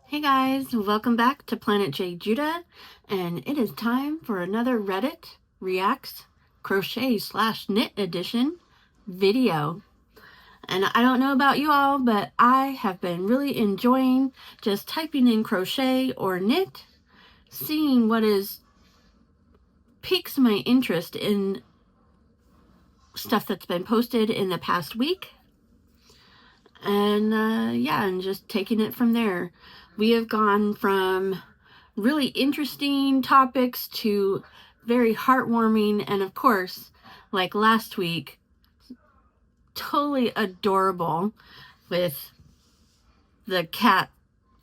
Hey guys, welcome back to Planet JeJuDa, and it is time for another Reddit Reacts Crochet / Knit Edition video. And I don't know about you all, but I have been really enjoying just typing in crochet or knit, seeing what piques my interest in stuff that's been posted in the past week. And and just taking it from there. We have gone from really interesting topics to very heartwarming, and of course, like last week, totally adorable with the cat,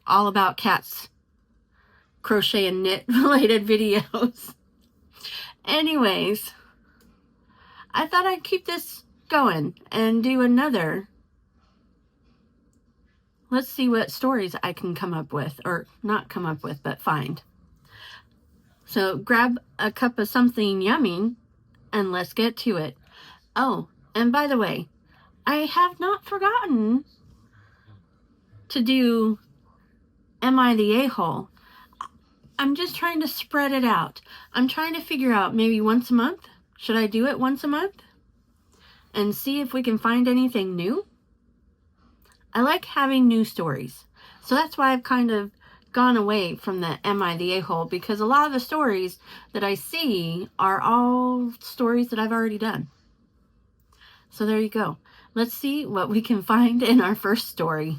all about cats, crochet and knit related videos. Anyways, I thought I'd keep this going and do another. Let's see what stories I can come up with, or not come up with, but find. So grab a cup of something yummy and let's get to it. Oh, and by the way, I have not forgotten to do Am I the A-hole? I'm just trying to spread it out. I'm trying to figure out maybe once a month. Should I do it once a month? And see if we can find anything new? I like having new stories. So that's why I've kind of gone away from the Am I the A-hole, because a lot of the stories that I see are all stories that I've already done. So there you go. Let's see what we can find in our first story.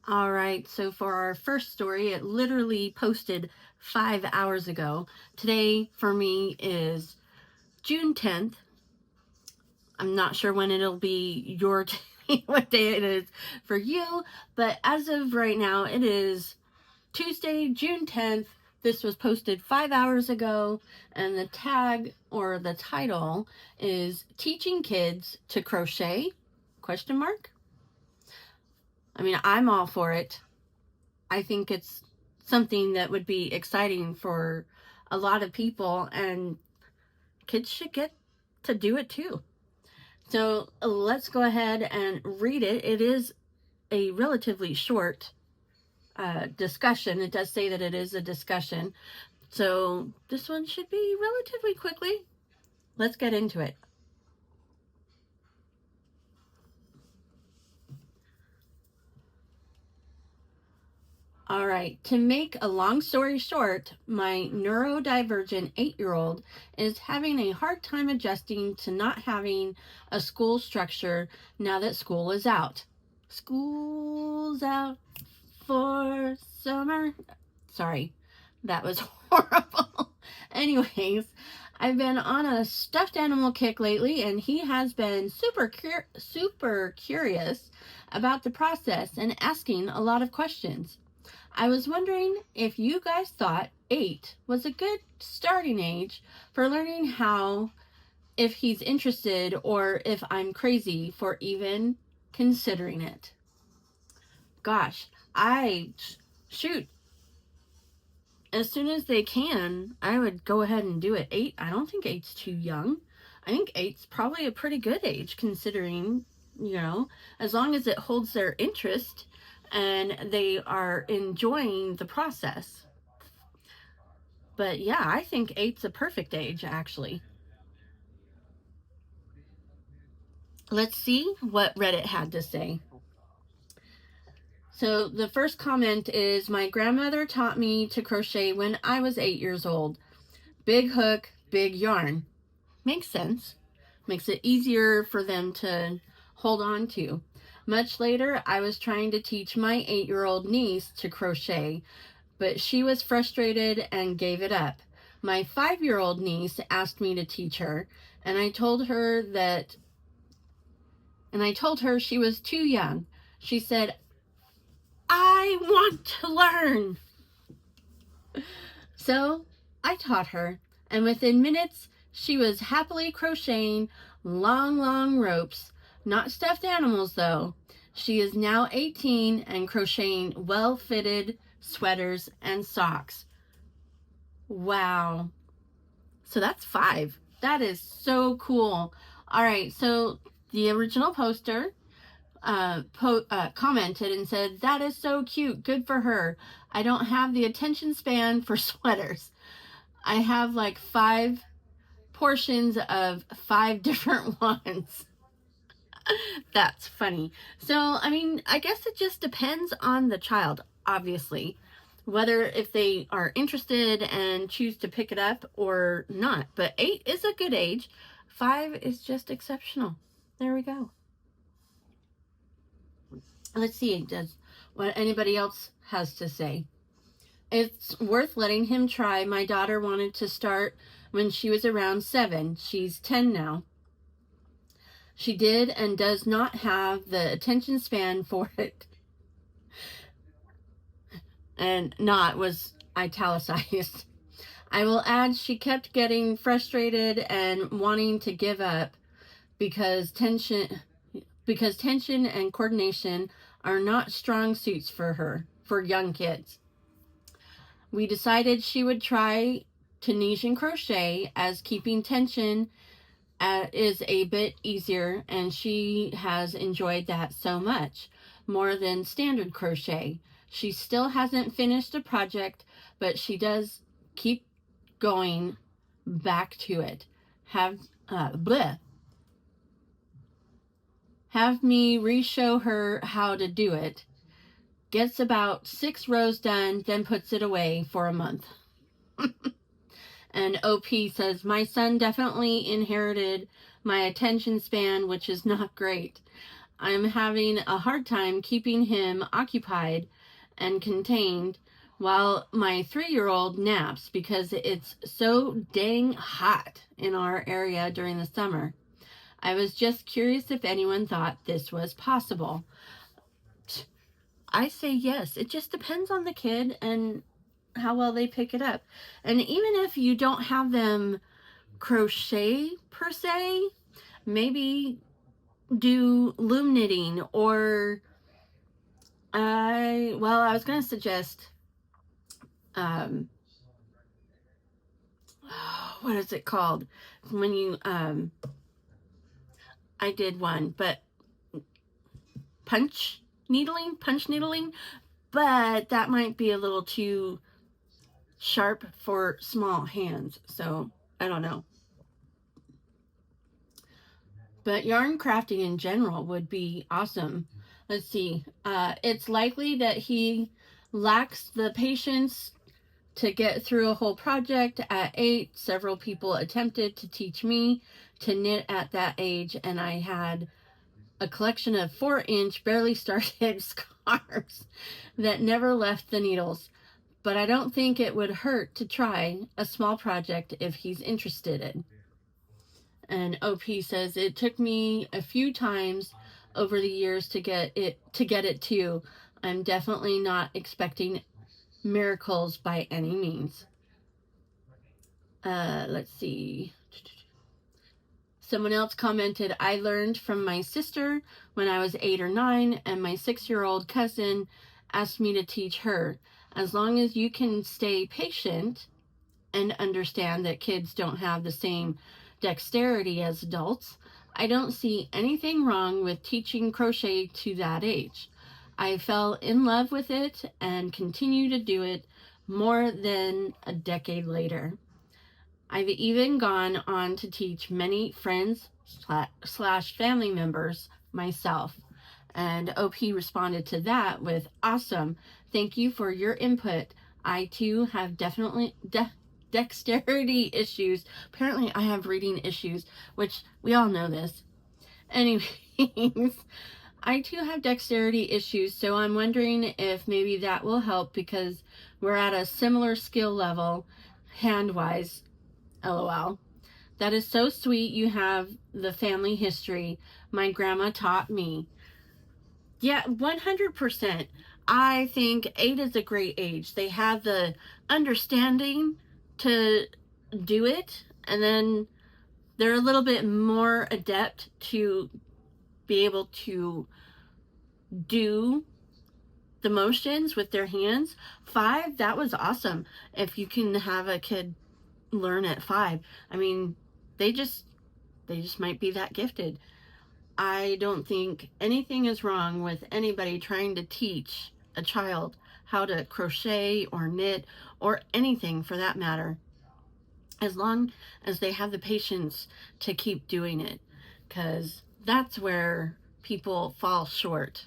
All right, so for our first story, it literally posted 5 hours ago. Today for me is June 10th. I'm not sure when it'll be your what day it is for you, but as of right now, it is Tuesday, June 10th. This was posted 5 hours ago, and the tag or the title is Teaching Kids to Crochet? ? I mean, I'm all for it. I think it's something that would be exciting for a lot of people, and kids should get to do it too. So let's go ahead and read it. It is a relatively short discussion. It does say that it is a discussion. So this one should be relatively quickly. Let's get into it. All right, to make a long story short, my neurodivergent 8-year-old is having a hard time adjusting to not having a school structure now that school is out. School's out for summer. Sorry, that was horrible. Anyways, I've been on a stuffed animal kick lately, and he has been super curious about the process and asking a lot of questions. I was wondering if you guys thought 8 was a good starting age for learning how, if he's interested, or if I'm crazy for even considering it. Gosh, shoot. As soon as they can, I would go ahead and do it. 8, I don't think 8's too young. I think 8's probably a pretty good age, considering, as long as it holds their interest and they are enjoying the process. But yeah, I think 8's a perfect age, actually. Let's see what Reddit had to say. So the first comment is, my grandmother taught me to crochet when I was 8 years old. Big hook, big yarn. Makes sense. Makes it easier for them to hold on to. Much later, I was trying to teach my 8-year-old niece to crochet, but she was frustrated and gave it up. My 5-year-old niece asked me to teach her, and I told her she was too young. She said, I want to learn. So I taught her, and within minutes, she was happily crocheting long ropes. Not stuffed animals, though. She is now 18 and crocheting well-fitted sweaters and socks. Wow. So that's 5. That is so cool. All right, so the original poster commented and said, "That is so cute. Good for her. I don't have the attention span for sweaters. I have like 5 portions of 5 different ones." That's funny. So, I mean, I guess it just depends on the child, obviously, whether if they are interested and choose to pick it up or not. But 8 is a good age. 5 is just exceptional. There we go. Let's see what anybody else has to say. It's worth letting him try. My daughter wanted to start when she was around 7. She's 10 now. She did and does not have the attention span for it. And "not" was italicized. I will add she kept getting frustrated and wanting to give up because tension and coordination are not strong suits for her, for young kids. We decided she would try Tunisian crochet, as keeping tension is a bit easier, and she has enjoyed that so much more than standard crochet. She still hasn't finished a project, but she does keep going back to it. Have me re-show her how to do it. Gets about 6 rows done, then puts it away for a month. And OP says, my son definitely inherited my attention span, which is not great. I'm having a hard time keeping him occupied and contained while my 3-year-old naps because it's so dang hot in our area during the summer. I was just curious if anyone thought this was possible. I say yes. It just depends on the kid and how well they pick it up. And even if you don't have them crochet per se, maybe do loom knitting, or I was going to suggest what is it called when you I did one, but punch needling, but that might be a little too sharp for small hands, so I don't know. But yarn crafting in general would be awesome. Let's see. It's likely that he lacks the patience to get through a whole project at 8. Several people attempted to teach me to knit at that age, and I had a collection of 4-inch, barely started scarves that never left the needles. But I don't think it would hurt to try a small project if he's interested in. And OP says, it took me a few times over the years to get it too. I'm definitely not expecting miracles by any means. Let's see. Someone else commented, I learned from my sister when I was 8 or 9, and my 6-year-old cousin asked me to teach her. As long as you can stay patient and understand that kids don't have the same dexterity as adults, I don't see anything wrong with teaching crochet to that age. I fell in love with it and continue to do it more than a decade later. I've even gone on to teach many friends / family members myself. And OP responded to that with, awesome. Thank you for your input. I too have definitely dexterity issues. Apparently I have reading issues, which we all know this. Anyways, I too have dexterity issues, so I'm wondering if maybe that will help because we're at a similar skill level hand-wise. LOL. That is so sweet. You have the family history. My grandma taught me. Yeah, 100%. I think 8 is a great age. They have the understanding to do it, and then they're a little bit more adept to be able to do the motions with their hands. 5, that was awesome. If you can have a kid learn at 5, I mean, they just might be that gifted. I don't think anything is wrong with anybody trying to teach a child how to crochet or knit or anything for that matter, as long as they have the patience to keep doing it, because that's where people fall short.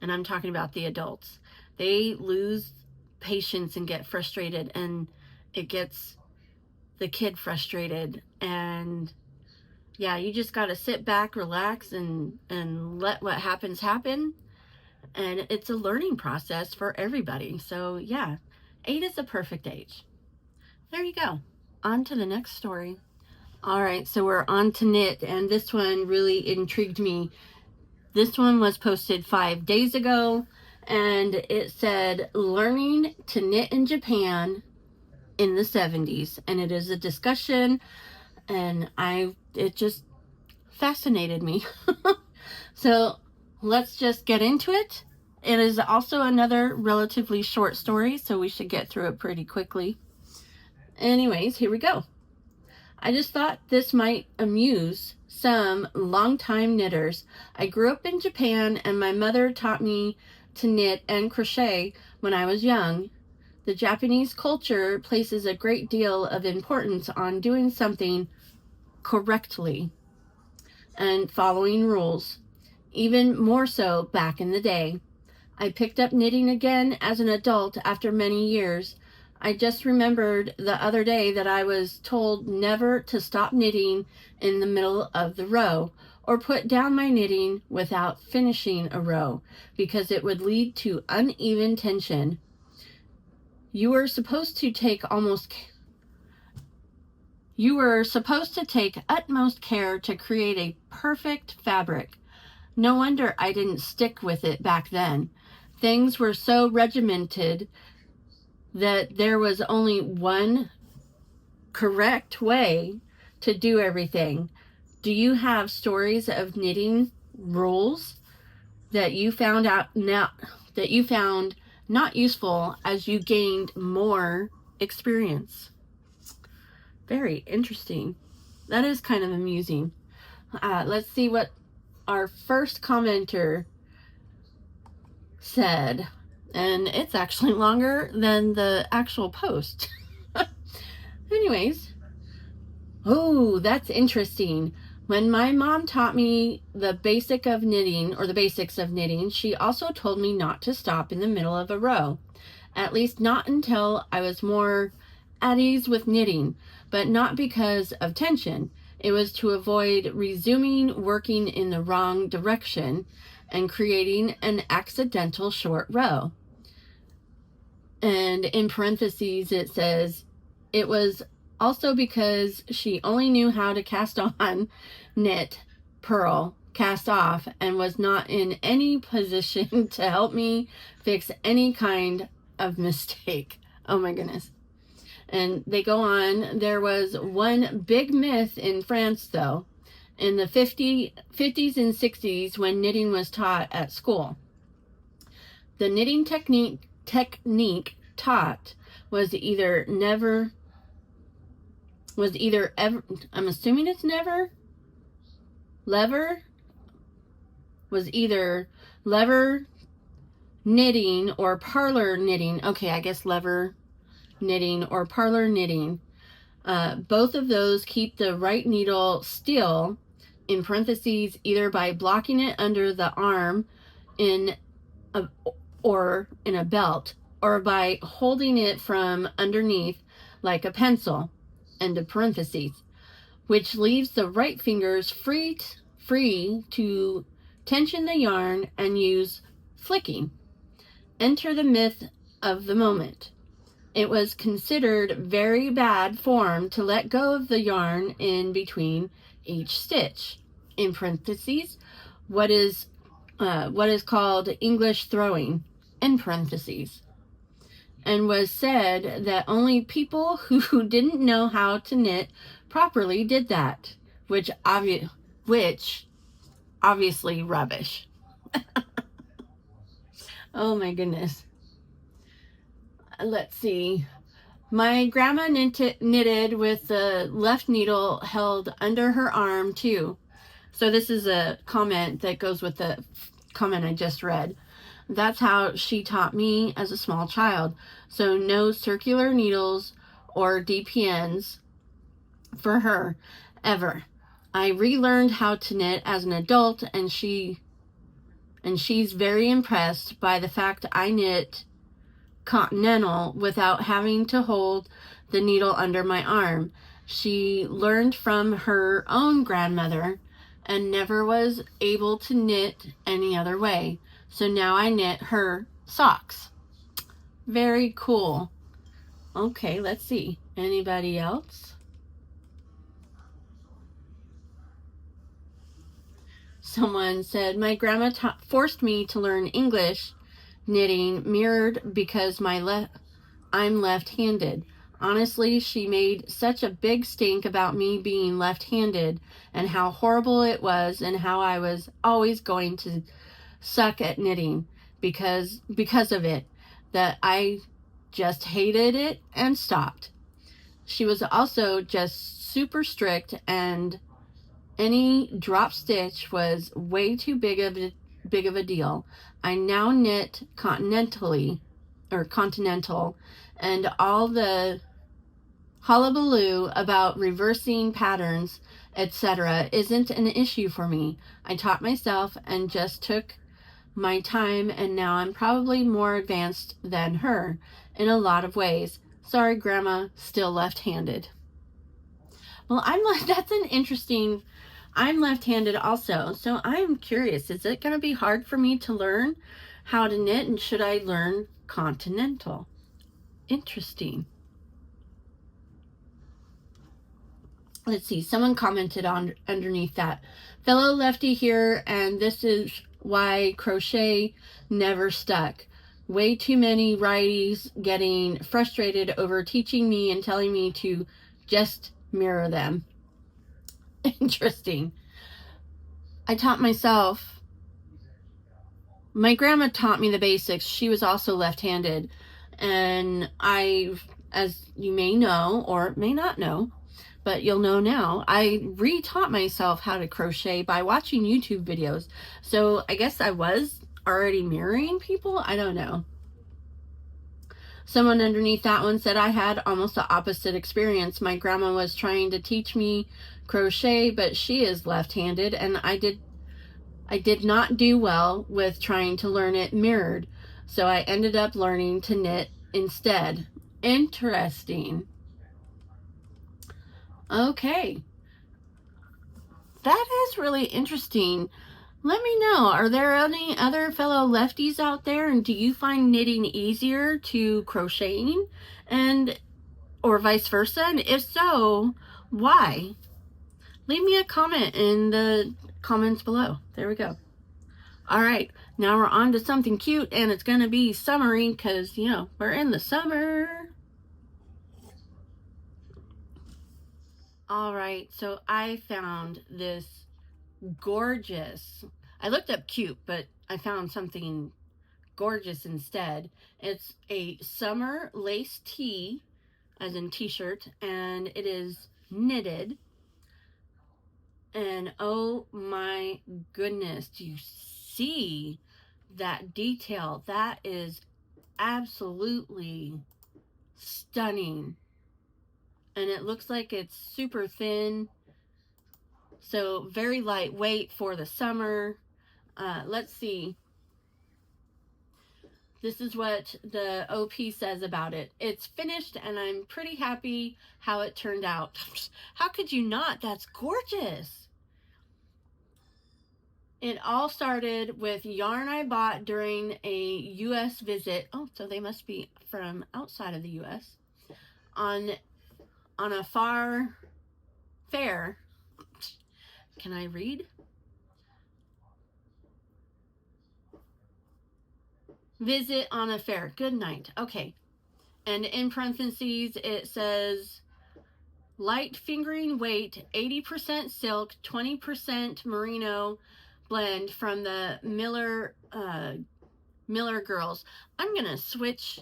And I'm talking about the adults. They lose patience and get frustrated, and it gets the kid frustrated. And yeah, you just got to sit back, relax, and let what happens happen. And it's a learning process for everybody. So yeah, 8 is the perfect age. There you go. On to the next story. All right, so we're on to knit, and this one really intrigued me. This one was posted 5 days ago, and it said learning to knit in Japan in the 70s, and it is a discussion, and it just fascinated me. So let's just get into it. It is also another relatively short story, so we should get through it pretty quickly. Anyways, here we go. I just thought this might amuse some longtime knitters. I grew up in Japan, and my mother taught me to knit and crochet when I was young. The Japanese culture places a great deal of importance on doing something correctly and following rules, even more so back in the day. I picked up knitting again as an adult after many years. I just remembered the other day that I was told never to stop knitting in the middle of the row or put down my knitting without finishing a row, because it would lead to uneven tension. You were supposed to take utmost care to create a perfect fabric. No wonder I didn't stick with it back then. Things were so regimented that there was only one correct way to do everything. Do you have stories of knitting rules that you found not useful as you gained more experience? Very interesting. That is kind of amusing. Let's see what our first commenter said. And it's actually longer than the actual post. Anyways. Oh, that's interesting. When my mom taught me the basics of knitting, she also told me not to stop in the middle of a row. At least not until I was more at ease with knitting, but not because of tension. It was to avoid resuming working in the wrong direction and creating an accidental short row. And in parentheses, it says, it was also because she only knew how to cast on, knit, purl, cast off, and was not in any position to help me fix any kind of mistake. Oh my goodness. And they go on, there was one big myth in France, though, in the 50s and 60s when knitting was taught at school. The knitting technique taught was either ever, I'm assuming it's never, was either lever knitting or parlor knitting. Okay, I guess lever knitting or parlor knitting. Both of those keep the right needle still, in parentheses, either by blocking it under the arm or in a belt, or by holding it from underneath like a pencil, end of parentheses, which leaves the right fingers free to tension the yarn and use flicking. Enter the myth of the moment. It was considered very bad form to let go of the yarn in between each stitch, in parentheses, what is called English throwing, in parentheses, and was said that only people who didn't know how to knit properly did that, which obviously rubbish. Oh my goodness. Let's see. My grandma knitted with the left needle held under her arm too. So this is a comment that goes with the comment I just read. That's how she taught me as a small child. So no circular needles or DPNs for her ever. I relearned how to knit as an adult, and she's very impressed by the fact I knit continental without having to hold the needle under my arm. She learned from her own grandmother and never was able to knit any other way. So now I knit her socks. Very cool. Okay, let's see. Anybody else? Someone said, my grandma forced me to learn English knitting mirrored because I'm left-handed. Honestly, she made such a big stink about me being left-handed and how horrible it was and how I was always going to suck at knitting because of it, that I just hated it and stopped. She was also just super strict, and any drop stitch was way too big of a deal. I now knit continental, and all the hullabaloo about reversing patterns, etc. isn't an issue for me. I taught myself and just took my time, and now I'm probably more advanced than her in a lot of ways. Sorry, Grandma, still left-handed. Well, that's an interesting... I'm left-handed also, so I'm curious, is it going to be hard for me to learn how to knit, and should I learn continental? Interesting. Let's see, someone commented on underneath that. Fellow lefty here, and this is why crochet never stuck. Way too many righties getting frustrated over teaching me and telling me to just mirror them. Interesting. I taught myself. My grandma taught me the basics. She was also left-handed. And as you may know or may not know, but you'll know now, I re-taught myself how to crochet by watching YouTube videos. So I guess I was already mirroring people. I don't know. Someone underneath that one said, I had almost the opposite experience. My grandma was trying to teach me crochet, but she is left-handed, and I did not do well with trying to learn it mirrored. So I ended up learning to knit instead. Interesting. Okay. That is really interesting. Let me know, are there any other fellow lefties out there, and do you find knitting easier to crocheting, or vice versa? And if so, why? Leave me a comment in the comments below. There we go. All right, now we're on to something cute, and it's going to be summery because, you know, we're in the summer. All right, so I found this gorgeous... I looked up cute, but I found something gorgeous instead. It's a summer lace tee, as in t-shirt, and it is knitted. And oh my goodness, do you see that detail? That is absolutely stunning. And it looks like it's super thin, so very lightweight for the summer. Let's see. This is what the OP says about it. It's finished, and I'm pretty happy how it turned out. How could you not? That's gorgeous. It all started with yarn I bought during a U.S. visit. Oh, so they must be from outside of the U.S. On a fair. Can I read? Visit on a fair. Good night. Okay. And in parentheses, it says light fingering weight, 80% silk, 20% merino blend from the Miller Girls. I'm going to switch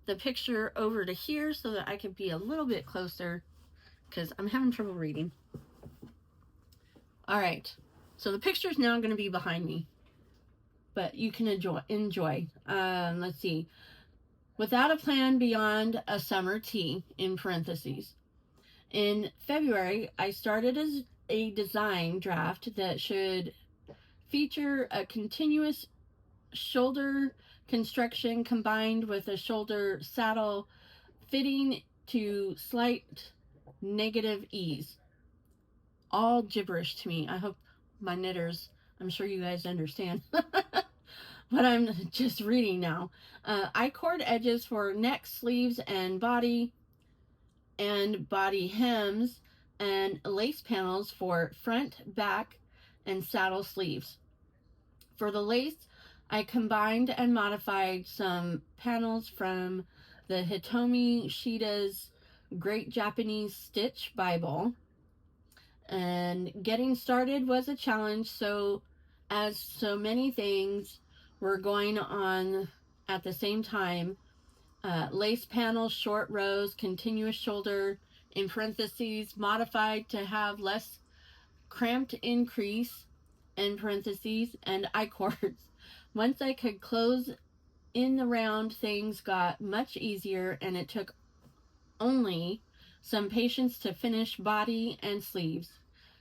the picture over to here so that I can be a little bit closer because I'm having trouble reading. All right. So the picture is now going to be behind me, but you can enjoy. Let's see. Without a plan beyond a summer tea, in parentheses. In February, I started as a design draft that should feature a continuous shoulder construction combined with a shoulder saddle fitting to slight negative ease. All gibberish to me. I hope my knitters, I'm sure you guys understand what I'm just reading now. I cord edges for neck, sleeves, and body hems, and lace panels for front, back, and saddle sleeves. For the lace, I combined and modified some panels from the Hitomi Shida's Great Japanese Stitch Bible. And getting started was a challenge, so as so many things were going on at the same time, lace panels, short rows, continuous shoulder, in parentheses, modified to have less cramped increase, in parentheses, and I-cords. Once I could close in the round, things got much easier, and it took only some patience to finish body and sleeves.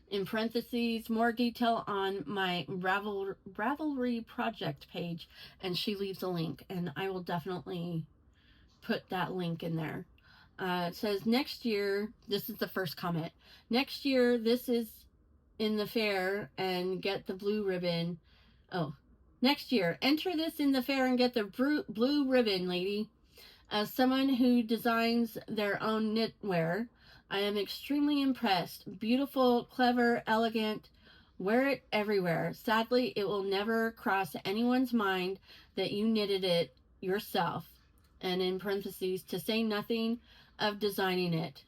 In parentheses, more detail on my Ravelry project page, and she leaves a link, and I will definitely put that link in there. It says, next year, this is the first comment. Next year, this is in the fair and get the blue ribbon. Oh, next year, enter this in the fair and get the blue ribbon, lady. As someone who designs their own knitwear, I am extremely impressed. Beautiful, clever, elegant. Wear it everywhere. Sadly, it will never cross anyone's mind that you knitted it yourself. And in parentheses, to say nothing of designing it.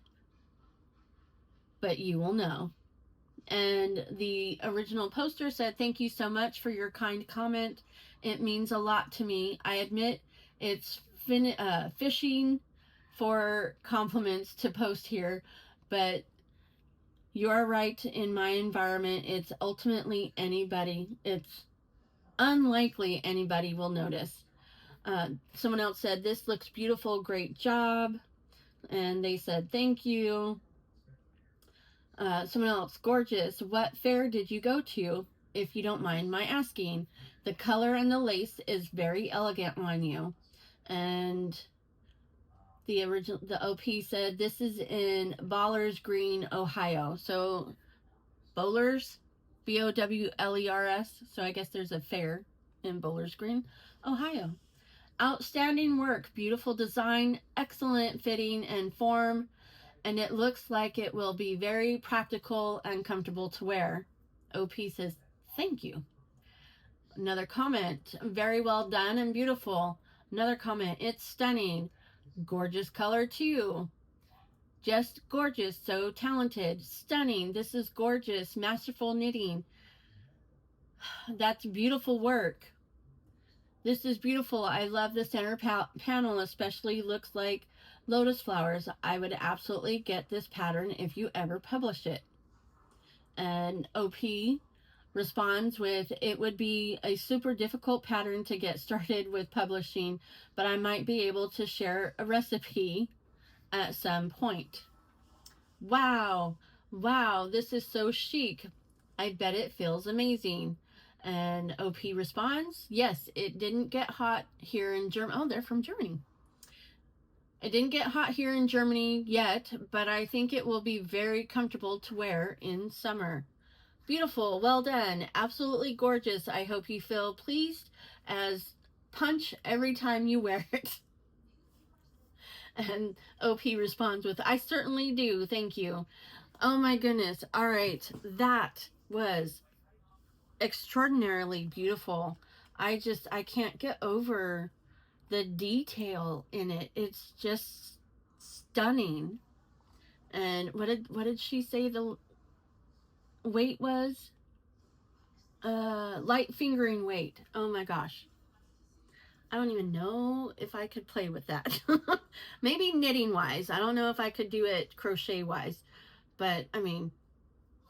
But you will know. And the original poster said, thank you so much for your kind comment. It means a lot to me. I admit it's fishing for compliments to post here, but you are right. In my environment, it's ultimately anybody. It's unlikely anybody will notice. Someone else said, this looks beautiful, great job. And they said, thank you. Someone else, gorgeous. What fair did you go to, if you don't mind my asking? The color and the lace is very elegant on you. And the OP said, this is in Bowlers Green, Ohio. So Bowlers, Bowlers. So I guess there's a fair in Bowlers Green, Ohio. Outstanding work, beautiful design, excellent fitting and form, and it looks like it will be very practical and comfortable to wear. OP says, thank you. Another comment, very well done and beautiful. Another comment, it's stunning. Gorgeous color too. Just gorgeous, so talented, stunning. This is gorgeous, masterful knitting. That's beautiful work. This is beautiful. I love the center panel, especially looks like lotus flowers. I would absolutely get this pattern if you ever publish it. And OP responds with, it would be a super difficult pattern to get started with publishing, but I might be able to share a recipe at some point. Wow. Wow, this is so chic. I bet it feels amazing. And OP responds, yes, it didn't get hot here in Germany. Oh, they're from Germany. It didn't get hot here in Germany yet, but I think it will be very comfortable to wear in summer. Beautiful, well done, absolutely gorgeous. I hope you feel pleased as punch every time you wear it. And OP responds with, I certainly do, thank you. Oh my goodness, all right, that was extraordinarily beautiful. I can't get over the detail in it. It's just stunning. And what did she say the weight was? Light fingering weight. Oh my gosh, I don't even know if I could play with that. Maybe knitting wise, I don't know if I could do it crochet wise, but I mean,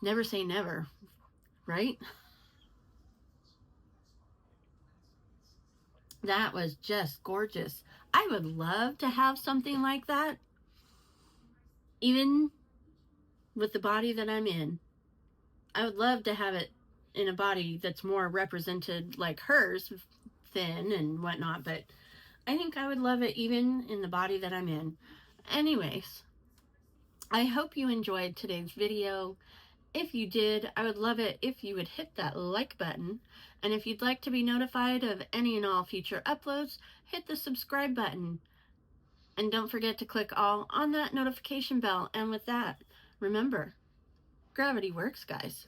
never say never. right? That was just gorgeous. I would love to have something like that, even with the body that I'm in. I would love to have it in a body that's more represented like hers, thin and whatnot, but I think I would love it even in the body that I'm in. Anyways, I hope you enjoyed today's video. If you did, I would love it if you would hit that like button. And if you'd like to be notified of any and all future uploads, hit the subscribe button. And don't forget to click all on that notification bell. And with that, remember, gravity works, guys.